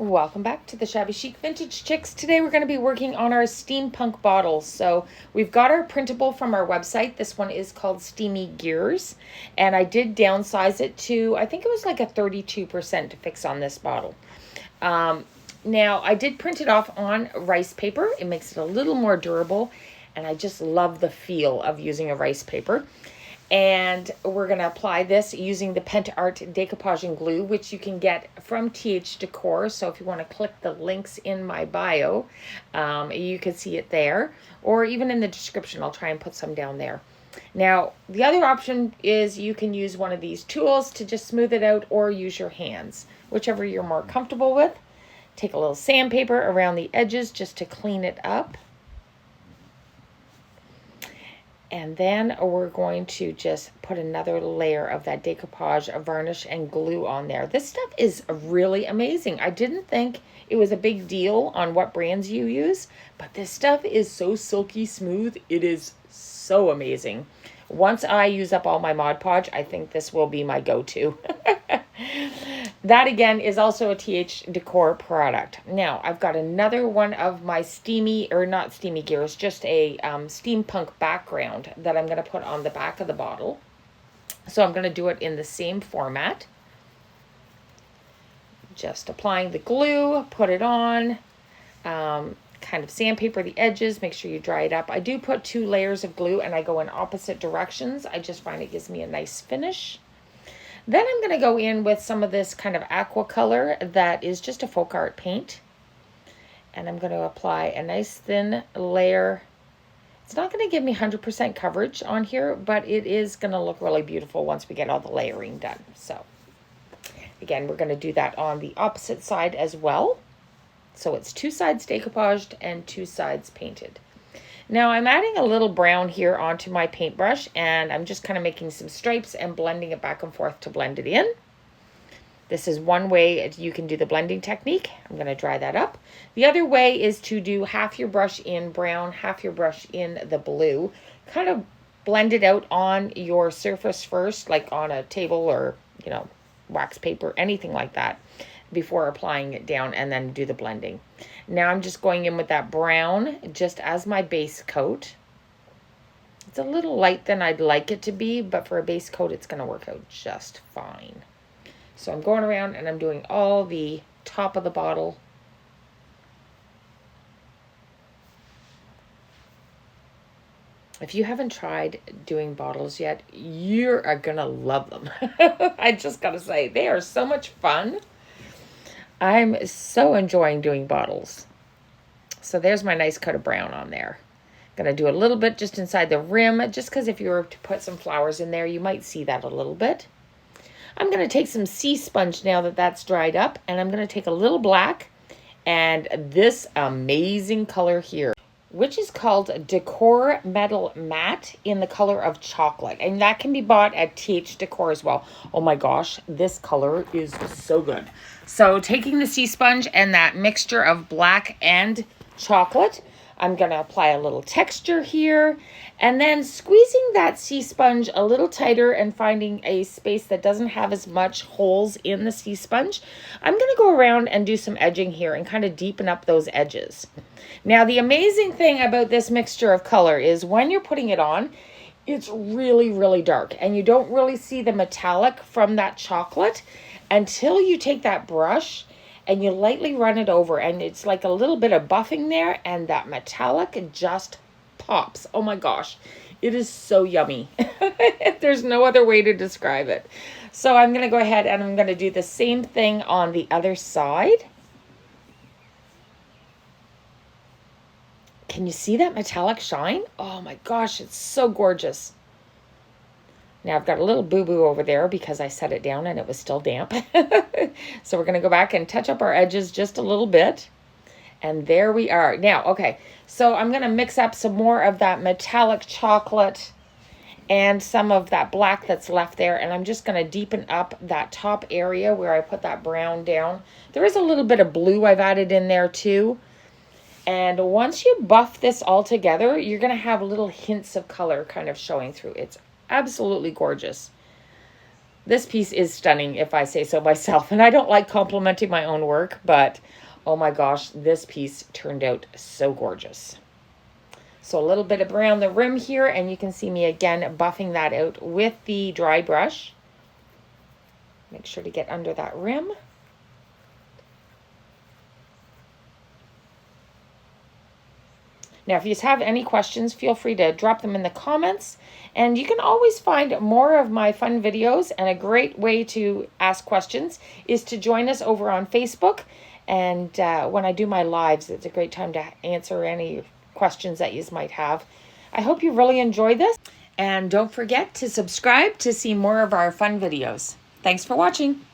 Welcome back to the Shabby Chic Vintage Chicks. Today we're going to be working on our steampunk bottles. So we've got our printable from our website. This one is called Steamy Gears. And I did downsize it to, I think it was like a 32% to fix on this bottle. Now I did print it off on rice paper. It makes it a little more durable. And I just love the feel of using a rice paper. And we're going to apply this using the PentArt decoupaging glue, which you can get from TH Decor. So if you want to click the links in my bio, you can see it there. Or even in the description, I'll try and put some down there. Now, the other option is you can use one of these tools to just smooth it out or use your hands, whichever you're more comfortable with. Take a little sandpaper around the edges just to clean it up. And then we're going to just put another layer of that decoupage of varnish and glue on there. This stuff is really amazing. I didn't think it was a big deal on what brands you use, but this stuff is so silky smooth. It is so amazing. Once I use up all my Mod Podge, I think this will be my go-to. That again is also a TH Decor product. Now I've got another one of my not steamy gears, just a steampunk background that I'm going to put on the back of the bottle. So I'm going to do it in the same format. Just applying the glue, put it on, kind of sandpaper the edges, make sure you dry it up. I do put 2 layers of glue and I go in opposite directions. I just find it gives me a nice finish. Then I'm going to go in with some of this kind of aqua color that is just a folk art paint. And I'm going to apply a nice thin layer. It's not going to give me 100% coverage on here, but it is going to look really beautiful once we get all the layering done. So again, we're going to do that on the opposite side as well. So it's 2 sides decoupaged and 2 sides painted. Now I'm adding a little brown here onto my paintbrush and I'm just kind of making some stripes and blending it back and forth to blend it in. This is one way you can do the blending technique. I'm going to dry that up. The other way is to do half your brush in brown, half your brush in the blue. Kind of blend it out on your surface first, like on a table or, wax paper, anything like that, before applying it down and then do the blending. Now I'm just going in with that brown just as my base coat. It's a little light than I'd like it to be, but for a base coat it's going to work out just fine. So I'm going around and I'm doing all the top of the bottle. If you haven't tried doing bottles yet, you are going to love them. I just got to say, they are so much fun. I'm so enjoying doing bottles. So there's my nice coat of brown on there. Going to do a little bit just inside the rim, just because if you were to put some flowers in there, you might see that a little bit. I'm going to take some sea sponge now that that's dried up, and I'm going to take a little black and this amazing color here, which is called Decor Metal Matte in the color of chocolate. And that can be bought at TH Decor as well. Oh my gosh, this color is so good. So taking the sea sponge and that mixture of black and chocolate, I'm going to apply a little texture here. And then squeezing that sea sponge a little tighter and finding a space that doesn't have as much holes in the sea sponge, I'm going to go around and do some edging here and kind of deepen up those edges. Now, the amazing thing about this mixture of color is when you're putting it on, it's really, really dark. And you don't really see the metallic from that chocolate until you take that brush and you lightly run it over. And it's like a little bit of buffing there. And that metallic just pops. Oh my gosh. It is so yummy. There's no other way to describe it. So I'm going to go ahead and I'm going to do the same thing on the other side. Can you see that metallic shine? Oh my gosh, it's so gorgeous. Now I've got a little boo-boo over there because I set it down and it was still damp. So we're going to go back and touch up our edges just a little bit. And there we are. Now, okay, so I'm going to mix up some more of that metallic chocolate and some of that black that's left there. And I'm just going to deepen up that top area where I put that brown down. There is a little bit of blue I've added in there too. And once you buff this all together, you're going to have little hints of color kind of showing through. It's absolutely gorgeous. This piece is stunning, if I say so myself. And I don't like complimenting my own work, but oh my gosh, this piece turned out so gorgeous. So a little bit around the rim here, and you can see me again buffing that out with the dry brush. Make sure to get under that rim. Now, if you have any questions, feel free to drop them in the comments. And you can always find more of my fun videos. And a great way to ask questions is to join us over on Facebook. And when I do my lives, it's a great time to answer any questions that you might have. I hope you really enjoy this. And don't forget to subscribe to see more of our fun videos. Thanks for watching.